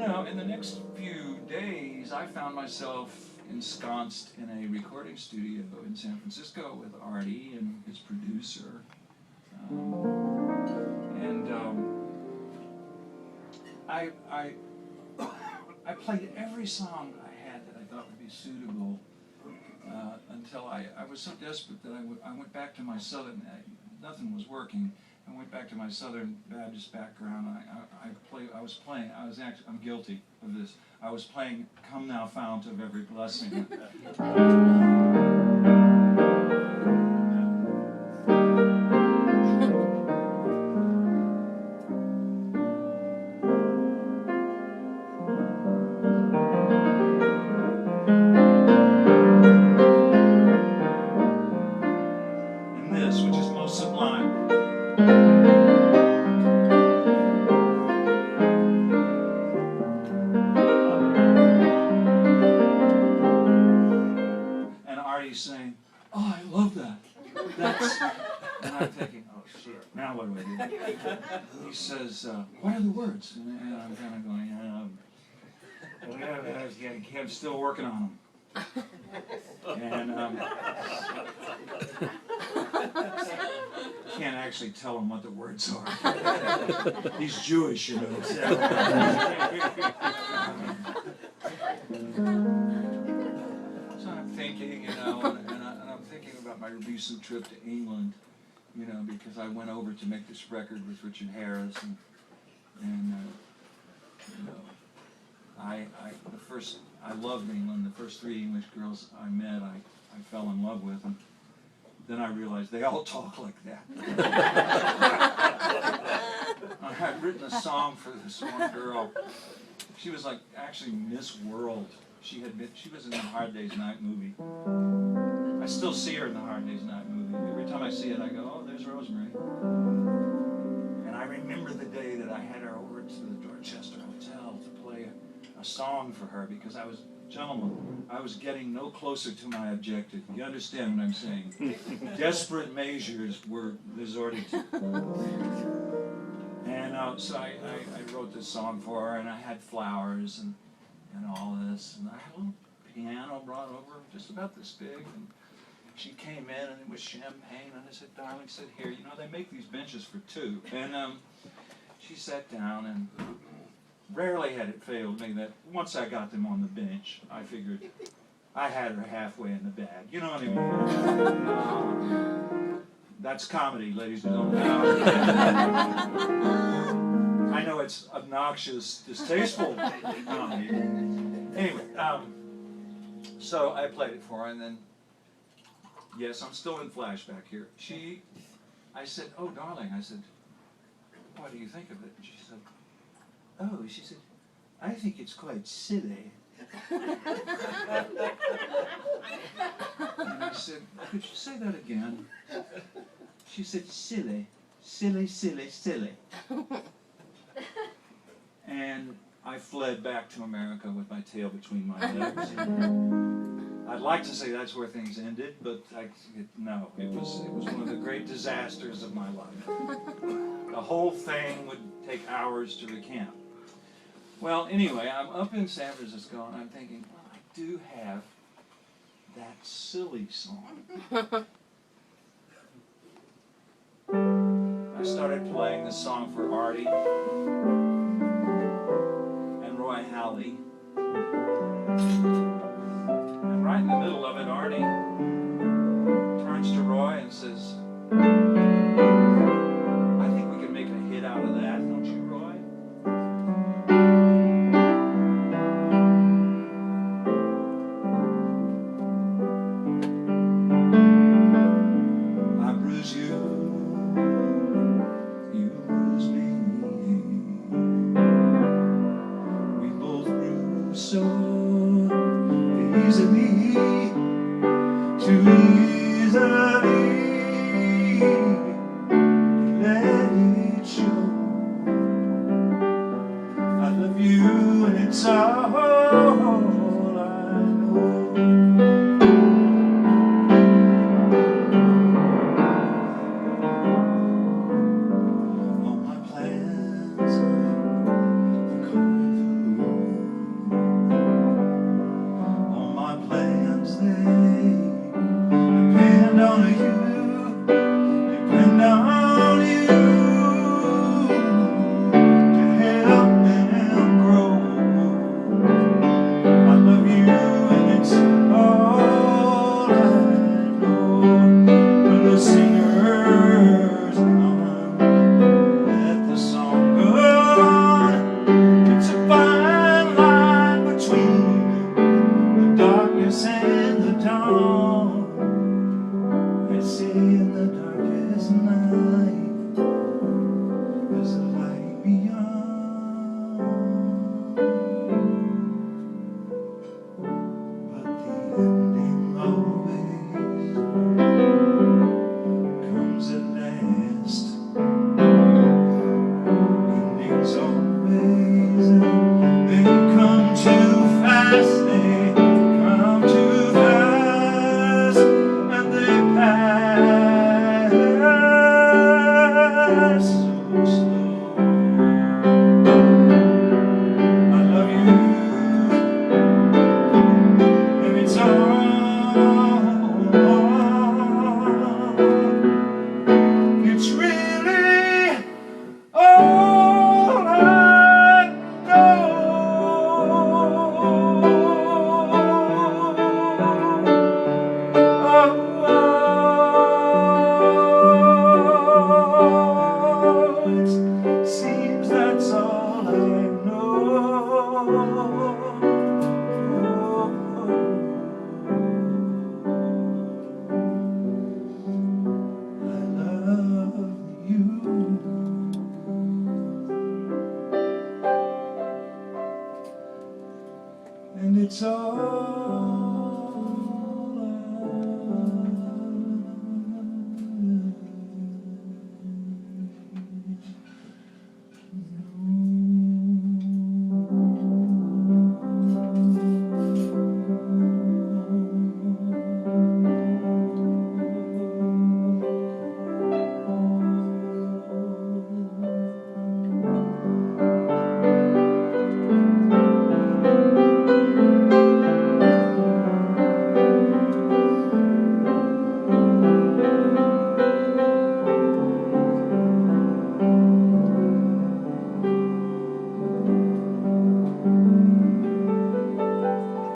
know, in the next few days, I found myself ensconced in a recording studio in San Francisco with Artie and his producer. I played every song I had that I thought would be suitable until I was so desperate that I went back to my Southern, nothing was working. I went back to my Southern Baptist background. I'm guilty of this. I was playing "Come Thou Fount of Every Blessing." And this, which is most sublime. Saying, "Oh, I love that." And I'm thinking, "Oh shit! Now what do I do?" He says, "What are the words?" And I'm kind of going, I'm still working on them." And can't actually tell him what the words are. He's Jewish, you know. Thinking, and I'm thinking about my recent trip to England, because I went over to make this record with Richard Harris, I loved England. The first 3 English girls I met, I fell in love with, and then I realized they all talk like that. I had written a song for this one girl. She was like actually Miss World. She was in the Hard Day's Night movie. I still see her in the Hard Day's Night movie. Every time I see it, I go, "Oh, there's Rosemary." And I remember the day that I had her over to the Dorchester Hotel to play a song for her because I was getting no closer to my objective. You understand what I'm saying? Desperate measures were resorted to. And so I wrote this song for her, and I had flowers and all this, and I had a little piano brought over just about this big, and she came in and it was champagne, and I said, "Darling," sit here, they make these benches for 2. And she sat down, and rarely had it failed me that once I got them on the bench, I figured I had her halfway in the bag. You know what I mean? That's comedy, ladies and gentlemen. I know it's obnoxious, distasteful comedy. Anyway, so I played it for her, and then, yes, I'm still in flashback here. I said, "Oh, darling," I said, "what do you think of it?" And she said, "I think it's quite silly." And I said, "Could you say that again?" She said, "Silly, silly, silly, silly." And I fled back to America with my tail between my legs. I'd like to say that's where things ended, but no, it was one of the great disasters of my life. The whole thing would take hours to recount. Well, anyway, I'm up in San Francisco, and I'm thinking, well, I do have that silly song. I started playing this song for Artie and Roy Halley. And right in the middle of it, Artie turns to Roy and says, "I think we can make a hit out of that, don't you, Roy?" I bruise you, you bruise me. We both bruise so easily, too easily. Let it show. I love you, and it's all I know. All my plans are coming through. and it's all